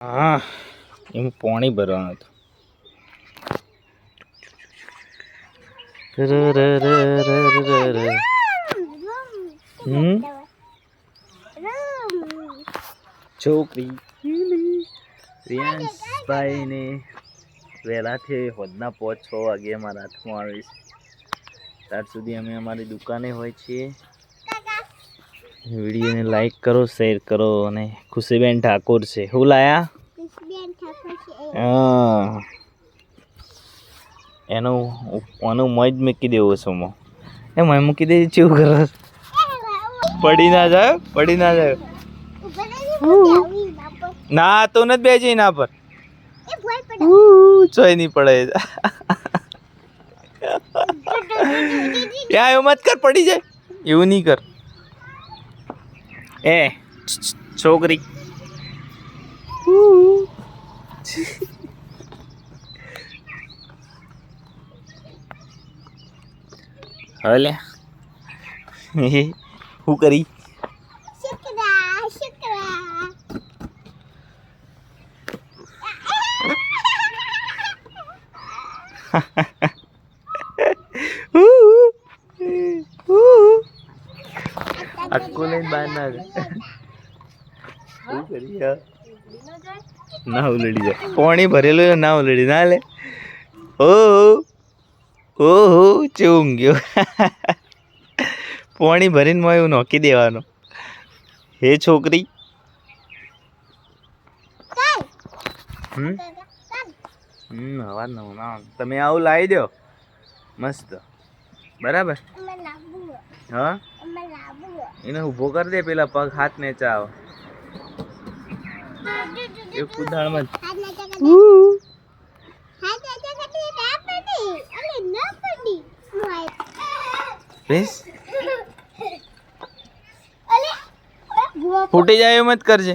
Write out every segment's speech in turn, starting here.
હા, એમાં પાણી ભરવાનું હતું. છોકરી રિયાંશભાઈ ને વહેલાથી હોદના 5-6 વાગે અમારા હાથમાં આવે છે. ત્યાર સુધી અમે અમારી દુકાને હોય છીએ. વિડીયોને લાઈક કરો, શેર કરો. અને ખુશીબેન ઠાકોર છે. શું લાયા? હા, એનું મોજ મૂકી દેવો છો. એ મોજ મૂકી દે. ચેવું કરે? પડી ના જાય, પડી ના જાય. ના તો નથી બેસી એના પર. ચોય નહીં પડે. યા એવું મત કર, પડી જાય. એવું નહીં કર. એ છોકરી હલે શું કરી? આખું લઈને બહાર ના શું કરી? ના ઉલડી જાય. પાણી ભરેલું ના ઉલડી ના લે. ઓહો ચેવું ગયો. પાણી ભરીને માં એવું નોખી દેવાનું. હે છોકરી. હવા ના તમે આવું લાવી દો મસ્ત. બરાબર. હા, એને ઉભો કરી દે. પેલા પગ હાથ નેચા આવે. એ કુદાળમાં ફૂટી જાય એમ જ કરજે.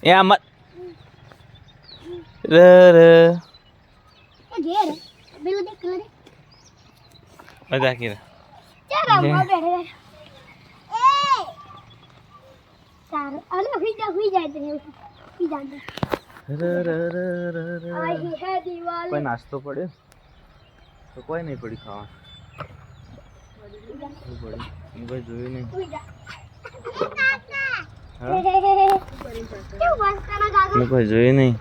એ આમ કોઈ નાસ્તો પડ્યો તો કોઈ નહીં પડી ખાવા. કોઈ જોયું નહીં. કોઈ જોયું નહીં.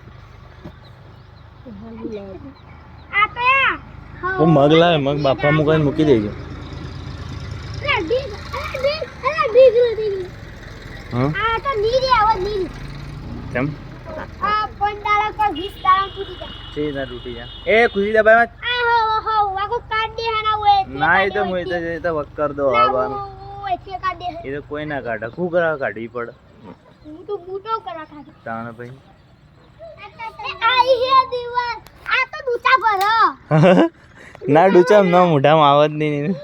મગ લાવે. મગ બાફા મુકાઈને મૂકી દેજો. કેમ? તૂટી જા. એ ખુશી દા ભાઈ ના. એ તો વક કર દો. આવવાનું એ તો કોઈ ના કાઢે. શું કરા કાઢવી પડે. તાણ ભાઈ ના ડૂચા ના મોઢામાં આવત નહીં.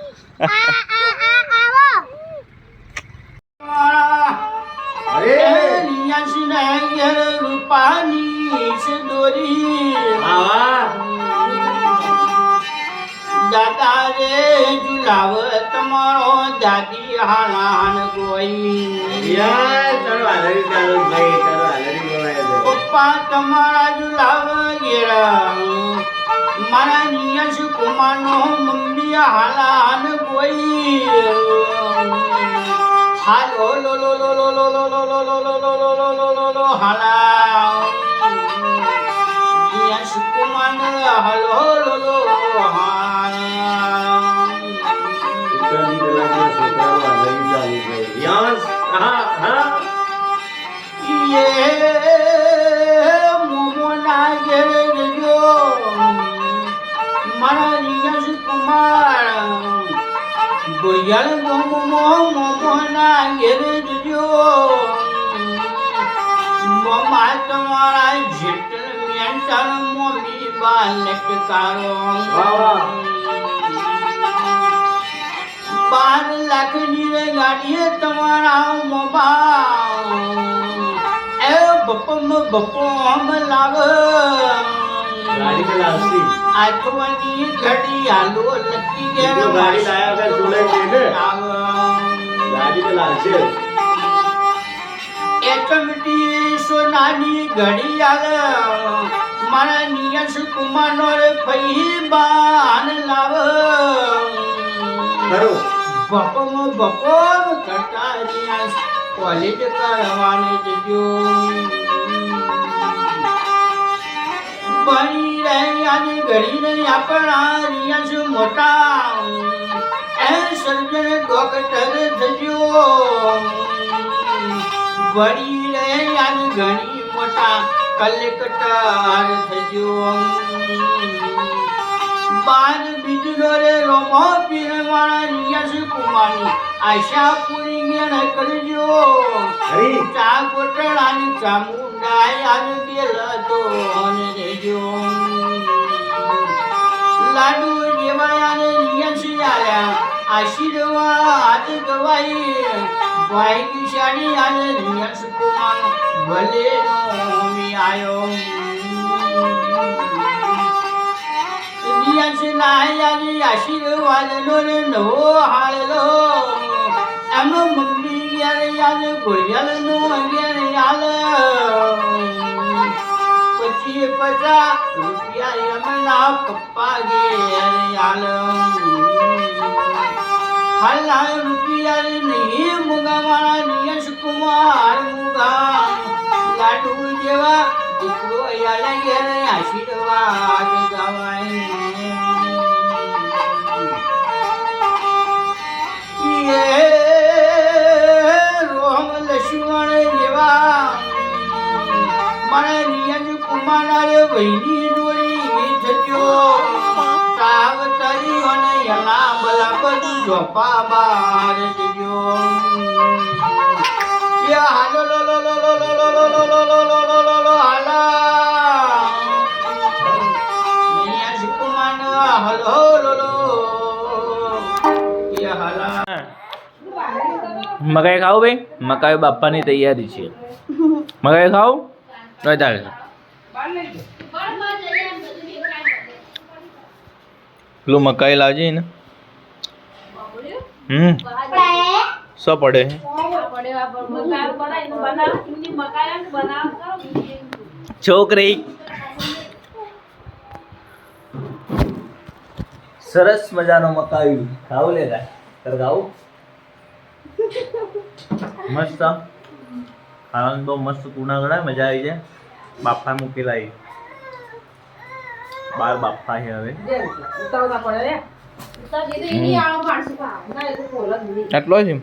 દાદા રે જુલાવ તમારો દાદી હાલાન કોઈ પપ્પા તમારા જુલાવ ગેરા મારા નિયશ કુમારનો મમ્મી હાલાન કોઈ હાલો લો લો લો લો લો લો લો લો લો લો લો લો લો લો લો હાલા નિયશ કુમાર હાલો લો લો ગોયલ મોમોના ઘેર જો મોમા તમારા જેટલ મેન્ટલ મોમી બાલક કારો 12 લાખની ગાડીએ તમારા મોબા એ બપમ લાવ ગાડી ચલાવસી આઠવાની ઘડી હાલો નક્કી કે ગાડી લાયા કે જોડે છે ને ગાડી ચલાવશે એટમટી સોનાની ઘડિયાળ મારા નિયસ કુમારનો રે ફઈ બાન લાવ બપમ કરતા નિયસ કોલેજ કરવાને જજો બની રહ્યા ઘડી નહીં આપણા નિયસ મોટા એ સર્જન ડોક્ટર થજો વળી રહ્યા ઘણી મોટા કલેક્ટર થજો બાદ બીજનો રે રોમો પીરવાળા નિયસ કુમારની આશા પૂરી ગેણ કરજો ચા કોટડાની ચામુંડાય આજ બેલતો અને રેજો લાડુ જેવાયાને નિયસ આયા આશીર્વાદ ગવાઈ ભાગ્યશાળી અને નિયસ કુમાર ભલે નો મી આયો નિયસ નાયાની આશીર્વાદ નો રે નવો હાળલો એમનો મમ્મી ઘેર યાદ ગોળિયાલ નો ઘેર યાદ 50 રૂપિયા એમના પપ્પા ઘેર યાદ હાલા રૂપિયા નહીં મુગાવાળા નિયસ કુમાર મુગા લાડુ જેવા દીકરો યાલે ઘેર આશીર્વાદ ગવાય રોમ લક્ષ્મણ જેવા મારા નિયસ કુમાર વહીની જોડી થજો તાવ તરી અને એના બલા બધું જોપા બાર જજો યા હાલો લો લો લો લો લો લો લો લો લો લો લો લો લો લો હાલા નિયસ કુમાર હલો લો લો યા હાલા મકાઈ ખાવ ભાઈ મકાઈ બાપાની તૈયારી છે મકાઈ ખાવ તો ચાલે પેલું મકાઈ લાવજે ને શું પડે છોકરી સરસ મજાનો મકાઈ ખાવ લેતા તાર ખાવું મસ્ત ખાવાનું તો મસ્ત કુણા ગળા મજા આવી જાય બાફા મૂકેલા બાર બાફા છે હવે આટલો છે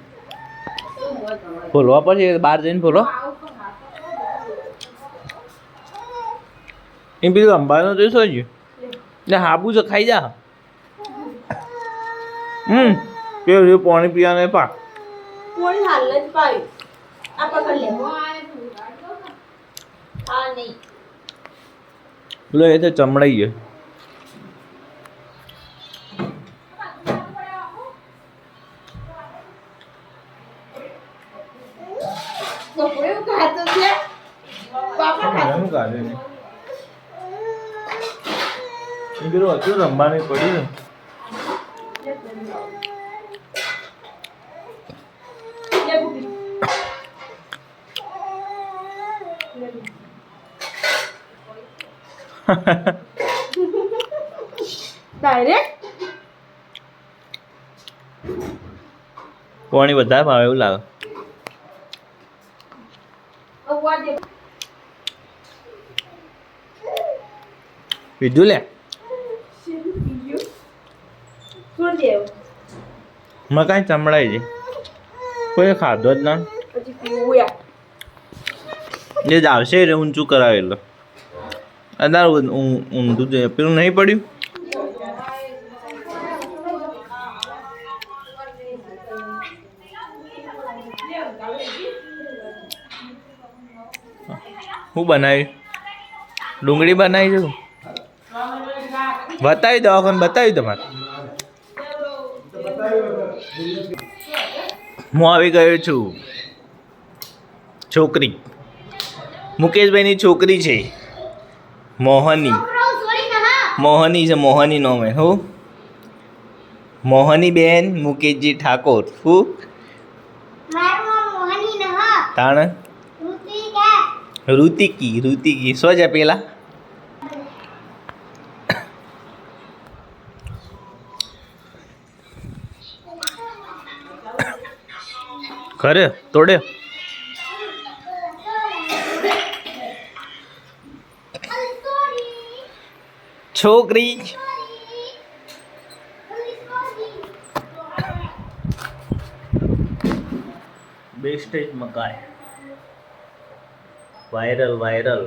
ફોલવા પછી બહાર જઈને ફોલો એ બીજું અંબાનો જોઈશો જ ને હાબુ છે ખાઈ જા કેવું પાણી પીવાને પા પોણી હાલ જ પાઈ આ પકડ લે આ નહીં લો એ તો ચમડાઈ ગયો કપડે ઉગાતો છે પાપા એમ કાઢે ને એ પેલું હતું રમવાની પડી ને ડાયરેક્ટ પાણી વધારે ભાવે એવું લાગે અવા દે પીધું લે છોડ દેવ મેં કાંઈ ચમડાઈ છે કોઈ ખાધો જ ના પછી પીવું યા જે જ આવશે એટલે ઊંચું કરાવેલો અદાર ઊંધું છે પેલું નહીં પડ્યું હું બનાવી ડુંગળી બનાવી છે બતાવી દવાખાને બતાવી તમારે હું આવી ગયો છું છોકરી મુકેશભાઈની છોકરી છે મોહની મોહની છે મોહની નામ હે હું મોહની બેન મુકેશજી ઠાકોર હું તાણ ઋતિકી સો જા પેલા કરે તોડે છોકરી બેસ્ટેજ મકાઈ વાયરલ